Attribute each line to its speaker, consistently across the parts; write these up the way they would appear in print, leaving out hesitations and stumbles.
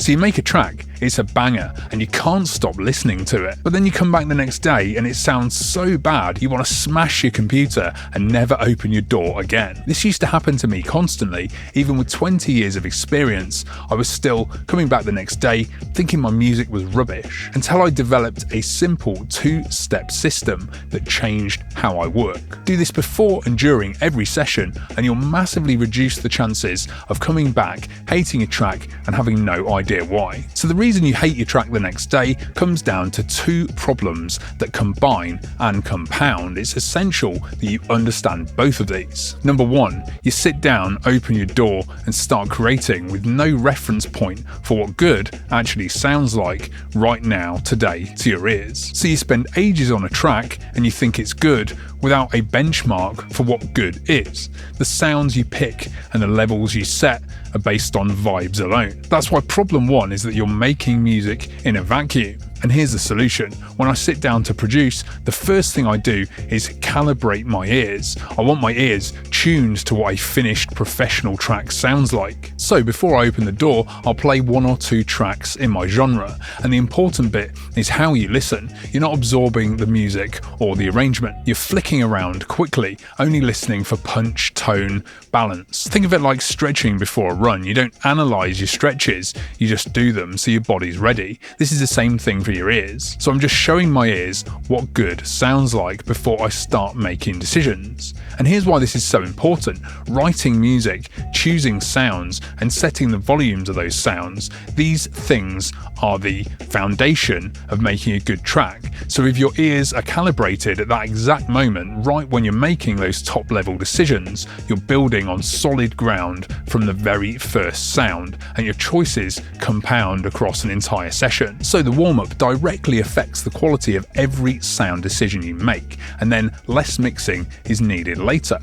Speaker 1: So you make a track, it's a banger, and you can't stop listening to it. But then you come back the next day and it sounds so bad you want to smash your computer and never open your door again. This used to happen to me constantly. Even with 20 years of experience, I was still coming back the next day thinking my music was rubbish, until I developed a simple 2-step system that changed how I work. Do this before and during every session and you'll massively reduce the chances of coming back, hating a track and having no idea why. So the reason you hate your track the next day comes down to 2 problems that combine and compound. It's essential that you understand both of these. Number 1, you sit down, open your door and start creating with no reference point for what good actually sounds like right now, today, to your ears. So you spend ages on a track and you think it's good without a benchmark for what good is. The sounds you pick and the levels you set are based on vibes alone. That's why problem 1 is that you're making music in a vacuum. And here's the solution. When I sit down to produce, the first thing I do is calibrate my ears. I want my ears tuned to what a finished professional track sounds like. So before I open the door, I'll play 1 or 2 tracks in my genre. And the important bit is how you listen. You're not absorbing the music or the arrangement. You're flicking around quickly, only listening for punch, tone, balance. Think of it like stretching before a run. You don't analyze your stretches, you just do them so your body's ready. This is the same thing for your ears. So I'm just showing my ears what good sounds like before I start making decisions. And here's why this is so important. Writing music, choosing sounds, and setting the volumes of those sounds, these things are the foundation of making a good track. So if your ears are calibrated at that exact moment, right when you're making those top level decisions, you're building on solid ground from the very first sound, and your choices compound across an entire session. So the warm-up directly affects the quality of every sound decision you make, and then less mixing is needed later.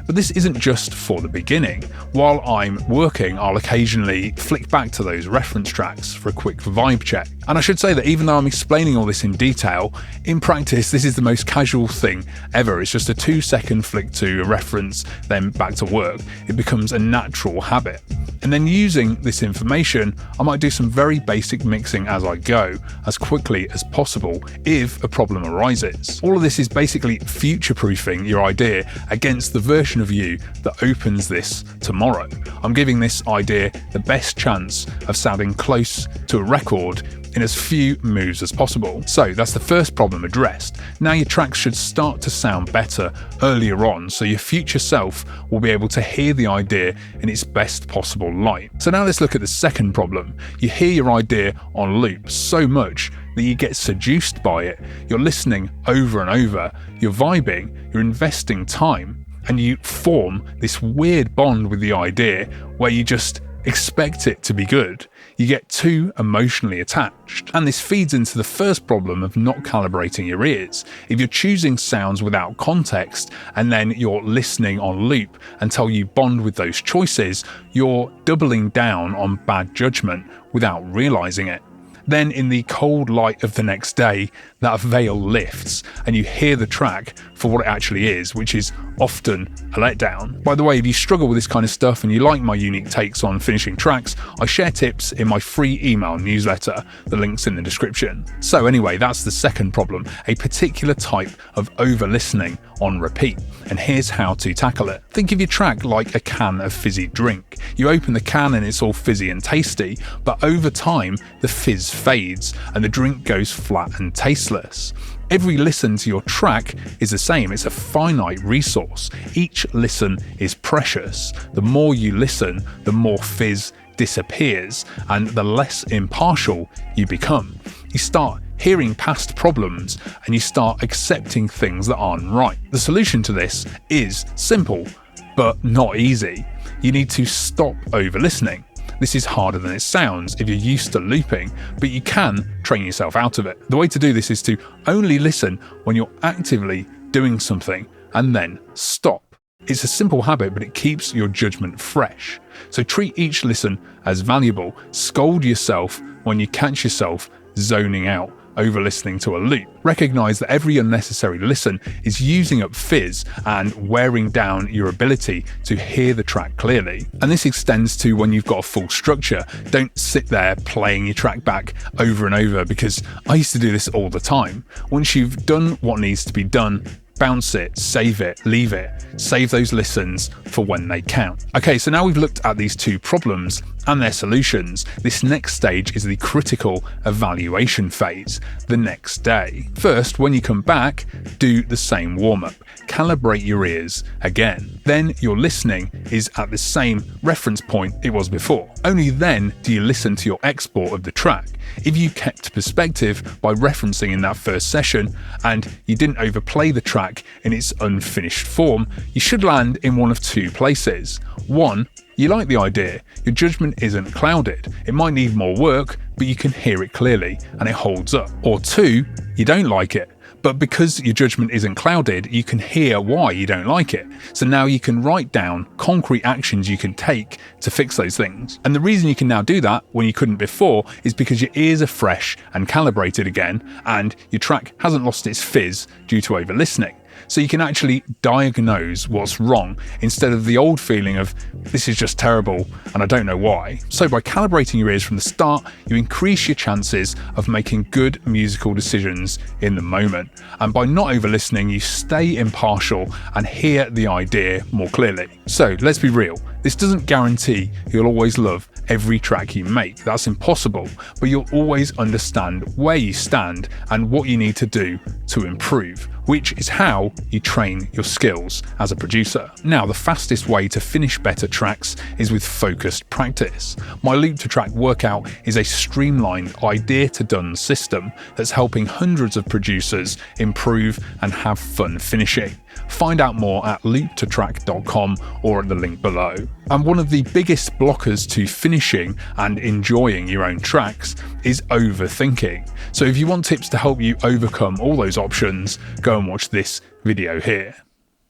Speaker 1: But this isn't just for the beginning. While I'm working, I'll occasionally flick back to those reference tracks for a quick vibe check. And I should say that even though I'm explaining all this in detail, in practice this is the most casual thing ever. It's just a 2-second flick to a reference, then back to work. It becomes a natural habit. And then using this information, I might do some very basic mixing as I go, as quickly as possible if a problem arises. All of this is basically future-proofing your idea against the version of you that opens this tomorrow. I'm giving this idea the best chance of sounding close to a record in as few moves as possible. So that's the first problem addressed. Now your tracks should start to sound better earlier on, so your future self will be able to hear the idea in its best possible light. So now let's look at the second problem. You hear your idea on loop so much that you get seduced by it. You're listening over and over, you're vibing, you're investing time, and you form this weird bond with the idea where you just expect it to be good. You get too emotionally attached. And this feeds into the first problem of not calibrating your ears. If you're choosing sounds without context and then you're listening on loop until you bond with those choices, you're doubling down on bad judgment without realizing it. Then in the cold light of the next day, that veil lifts and you hear the track for what it actually is, which is often a letdown. By the way, if you struggle with this kind of stuff and you like my unique takes on finishing tracks, I share tips in my free email newsletter. The link's in the description. So anyway, that's the second problem, a particular type of over-listening on repeat. And here's how to tackle it. Think of your track like a can of fizzy drink. You open the can and it's all fizzy and tasty, but over time the fizz fades and the drink goes flat and tasteless. Every listen to your track is the same. It's a finite resource. Each listen is precious. The more you listen, the more fizz disappears and the less impartial you become. You start hearing past problems and you start accepting things that aren't right. The solution to this is simple, but not easy. You need to stop over-listening. This is harder than it sounds if you're used to looping, but you can train yourself out of it. The way to do this is to only listen when you're actively doing something and then stop. It's a simple habit, but it keeps your judgment fresh. So treat each listen as valuable. Scold yourself when you catch yourself zoning out over listening to a loop. Recognize that every unnecessary listen is using up fizz and wearing down your ability to hear the track clearly. And this extends to when you've got a full structure. Don't sit there playing your track back over and over, because I used to do this all the time. Once you've done what needs to be done, bounce it, save it, leave it. Save those listens for when they count. Okay, so now we've looked at these two problems and their solutions. This next stage is the critical evaluation phase, the next day. First, when you come back, do the same warm-up. Calibrate your ears again. Then your listening is at the same reference point it was before. Only then do you listen to your export of the track. If you kept perspective by referencing in that first session and you didn't overplay the track in its unfinished form, you should land in one of two places. One, you like the idea, your judgment isn't clouded. It might need more work, but you can hear it clearly and it holds up. Or two, you don't like it, but because your judgment isn't clouded, you can hear why you don't like it. So now you can write down concrete actions you can take to fix those things. And the reason you can now do that when you couldn't before is because your ears are fresh and calibrated again, and your track hasn't lost its fizz due to over listening. So you can actually diagnose what's wrong instead of the old feeling of this is just terrible and I don't know why. So by calibrating your ears from the start, you increase your chances of making good musical decisions in the moment. And by not over listening, you stay impartial and hear the idea more clearly. So let's be real. This doesn't guarantee you'll always love every track you make. That's impossible, but you'll always understand where you stand and what you need to do to improve, which is how you train your skills as a producer. Now, the fastest way to finish better tracks is with focused practice. My Loop to Track workout is a streamlined idea to done system that's helping hundreds of producers improve and have fun finishing. Find out more at looptotrack.com or at the link below. And one of the biggest blockers to finishing and enjoying your own tracks is overthinking. So if you want tips to help you overcome all those options, go and watch this video here.